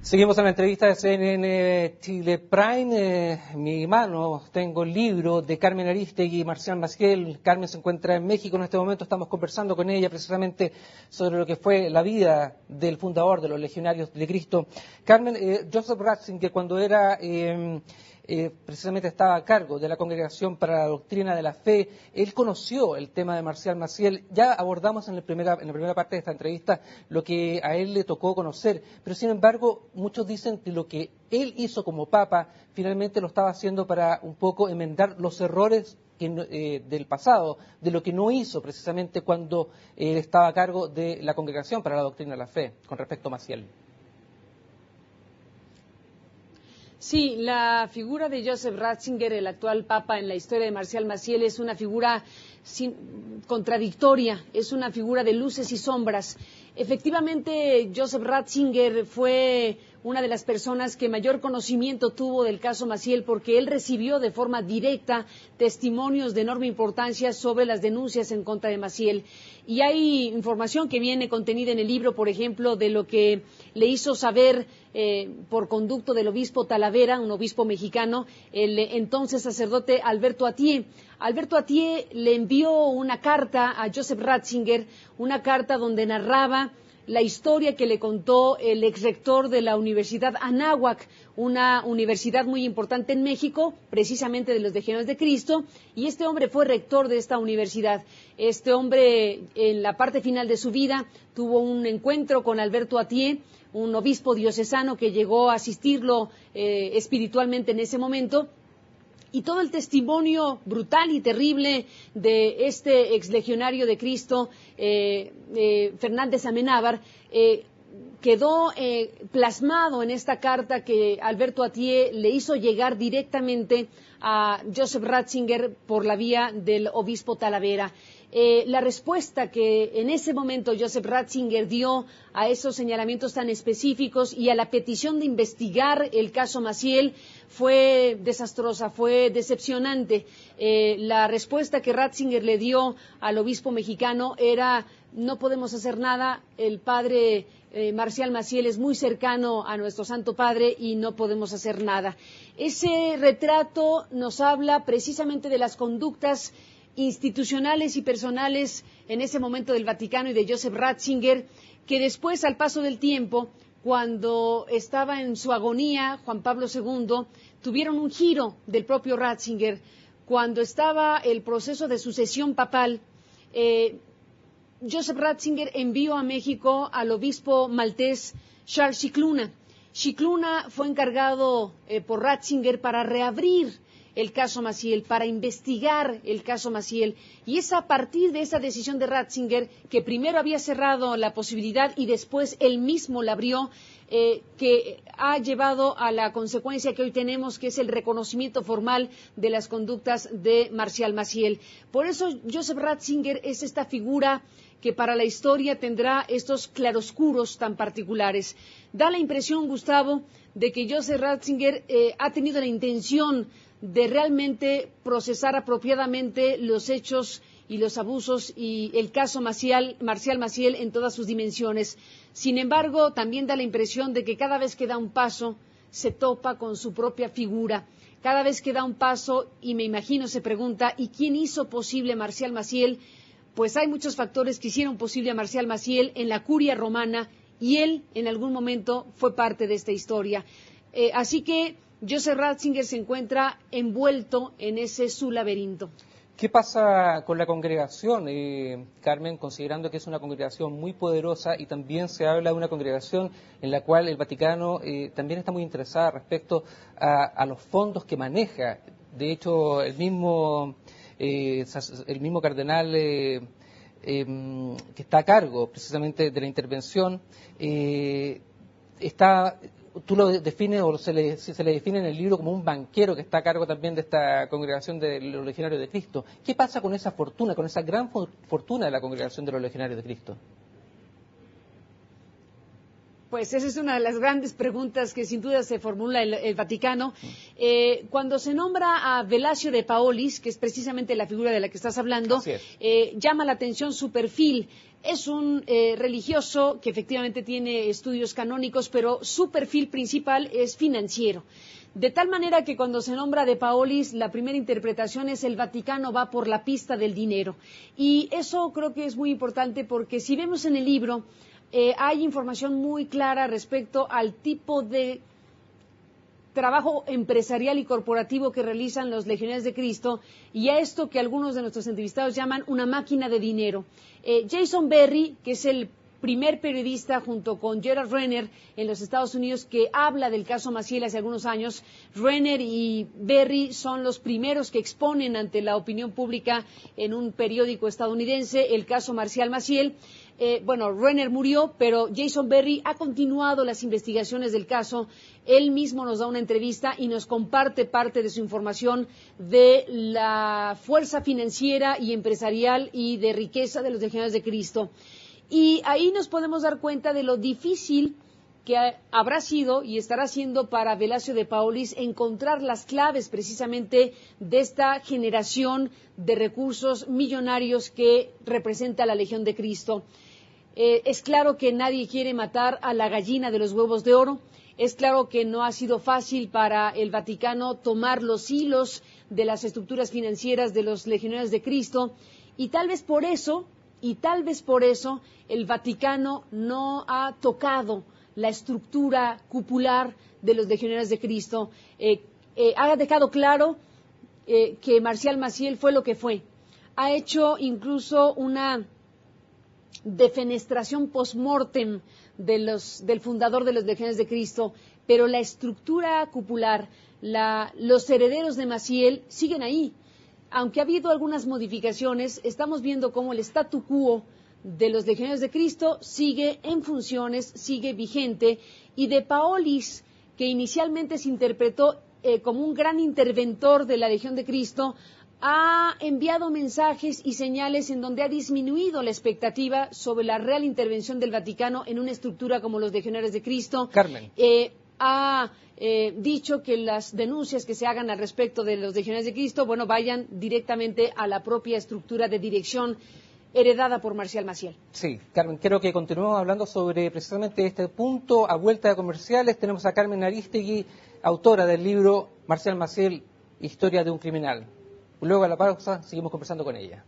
Seguimos en la entrevista de CNN Chile Prime. En mi mano tengo el libro de Carmen Arístegui y Marcial Maciel. Carmen se encuentra en México en este momento. Estamos conversando con ella precisamente sobre lo que fue la vida del fundador de los Legionarios de Cristo. Carmen, Joseph Ratzinger, cuando era precisamente estaba a cargo de la Congregación para la Doctrina de la Fe, él conoció el tema de Marcial Maciel. Ya abordamos en la primera parte de esta entrevista lo que a él le tocó conocer, pero sin embargo muchos dicen que lo que él hizo como Papa finalmente lo estaba haciendo para un poco enmendar los errores del pasado, de lo que no hizo precisamente cuando él estaba a cargo de la Congregación para la Doctrina de la Fe, con respecto a Maciel. Sí, la figura de Joseph Ratzinger, el actual Papa en la historia de Marcial Maciel, es una figura contradictoria, es una figura de luces y sombras. Efectivamente, Joseph Ratzinger fue una de las personas que mayor conocimiento tuvo del caso Maciel, porque él recibió de forma directa testimonios de enorme importancia sobre las denuncias en contra de Maciel. Y hay información que viene contenida en el libro, por ejemplo, de lo que le hizo saber por conducto del obispo Talavera, un obispo mexicano, el entonces sacerdote Alberto Atié. Alberto Atié le envió una carta a Joseph Ratzinger, una carta donde narraba la historia que le contó el exrector de la Universidad Anáhuac, una universidad muy importante en México, precisamente de los Legionarios de Cristo, y este hombre fue rector de esta universidad. Este hombre, en la parte final de su vida, tuvo un encuentro con Alberto Atié, un obispo diocesano que llegó a asistirlo espiritualmente en ese momento. Y todo el testimonio brutal y terrible de este exlegionario de Cristo, Fernández Amenábar, quedó plasmado en esta carta que Alberto Atié le hizo llegar directamente a Joseph Ratzinger por la vía del obispo Talavera. La respuesta que en ese momento Joseph Ratzinger dio a esos señalamientos tan específicos y a la petición de investigar el caso Maciel fue desastrosa, fue decepcionante. La respuesta que Ratzinger le dio al obispo mexicano era: no podemos hacer nada, el padre Marcial Maciel es muy cercano a nuestro Santo Padre y no podemos hacer nada. Ese retrato nos habla precisamente de las conductas institucionales y personales en ese momento del Vaticano y de Joseph Ratzinger, que después, al paso del tiempo, cuando estaba en su agonía Juan Pablo II, tuvieron un giro del propio Ratzinger. Cuando estaba el proceso de sucesión papal, Joseph Ratzinger envió a México al obispo maltés Charles Scicluna. Scicluna fue encargado por Ratzinger para reabrir el caso Maciel, para investigar el caso Maciel, y es a partir de esa decisión de Ratzinger, que primero había cerrado la posibilidad y después él mismo la abrió, que ha llevado a la consecuencia que hoy tenemos, que es el reconocimiento formal de las conductas de Marcial Maciel. Por eso Joseph Ratzinger es esta figura que para la historia tendrá estos claroscuros tan particulares. Da la impresión, Gustavo, de que Joseph Ratzinger ha tenido la intención de realmente procesar apropiadamente los hechos y los abusos y el caso Marcial Maciel en todas sus dimensiones. Sin embargo, también da la impresión de que cada vez que da un paso se topa con su propia figura. Cada vez que da un paso, y me imagino se pregunta, ¿y quién hizo posible Marcial Maciel? Pues hay muchos factores que hicieron posible a Marcial Maciel en la curia romana, y él en algún momento fue parte de esta historia. Así que Joseph Ratzinger se encuentra envuelto en ese su laberinto. ¿Qué pasa con la congregación, Carmen, considerando que es una congregación muy poderosa y también se habla de una congregación en la cual el Vaticano también está muy interesada respecto a los fondos que maneja? De hecho, el mismo cardenal que está a cargo precisamente de la intervención tú lo defines, o se le define en el libro como un banquero que está a cargo también de esta congregación de los Legionarios de Cristo. ¿Qué pasa con esa fortuna, con esa gran fortuna de la congregación de los Legionarios de Cristo? Pues esa es una de las grandes preguntas que sin duda se formula el Vaticano. Cuando se nombra a Velasio de Paolis, que es precisamente la figura de la que estás hablando, llama la atención su perfil. Es un religioso que efectivamente tiene estudios canónicos, pero su perfil principal es financiero. De tal manera que cuando se nombra de Paolis, la primera interpretación es el Vaticano va por la pista del dinero. Y eso creo que es muy importante porque si vemos en el libro, hay información muy clara respecto al tipo de trabajo empresarial y corporativo que realizan los Legionarios de Cristo y a esto que algunos de nuestros entrevistados llaman una máquina de dinero. Jason Berry, que es el primer periodista junto con Gerald Renner en los Estados Unidos que habla del caso Maciel hace algunos años. Renner y Berry son los primeros que exponen ante la opinión pública en un periódico estadounidense el caso Marcial Maciel. Renner murió, pero Jason Berry ha continuado las investigaciones del caso. Él mismo nos da una entrevista y nos comparte parte de su información de la fuerza financiera y empresarial y de riqueza de los Legionarios de Cristo. Y ahí nos podemos dar cuenta de lo difícil que habrá sido y estará siendo para Velasio de Paolis encontrar las claves precisamente de esta generación de recursos millonarios que representa la Legión de Cristo. Es claro que nadie quiere matar a la gallina de los huevos de oro. Es claro que no ha sido fácil para el Vaticano tomar los hilos de las estructuras financieras de los Legionarios de Cristo y tal vez por eso el Vaticano no ha tocado la estructura cupular de los Legionarios de Cristo. Ha dejado claro que Marcial Maciel fue lo que fue. Ha hecho incluso una defenestración post-mortem del fundador de los Legionarios de Cristo, pero la estructura cupular, los herederos de Maciel siguen ahí. Aunque ha habido algunas modificaciones, estamos viendo cómo el statu quo de los Legionarios de Cristo sigue en funciones, sigue vigente, y de Paolis, que inicialmente se interpretó como un gran interventor de la Legión de Cristo, ha enviado mensajes y señales en donde ha disminuido la expectativa sobre la real intervención del Vaticano en una estructura como los Legionarios de Cristo. Carmen. Ha dicho que las denuncias que se hagan al respecto de los Legionarios de Cristo, vayan directamente a la propia estructura de dirección heredada por Marcial Maciel. Sí, Carmen, quiero que continuemos hablando sobre precisamente este punto. A vuelta de comerciales tenemos a Carmen Arístegui, autora del libro Marcial Maciel, Historia de un criminal. Luego a la pausa seguimos conversando con ella.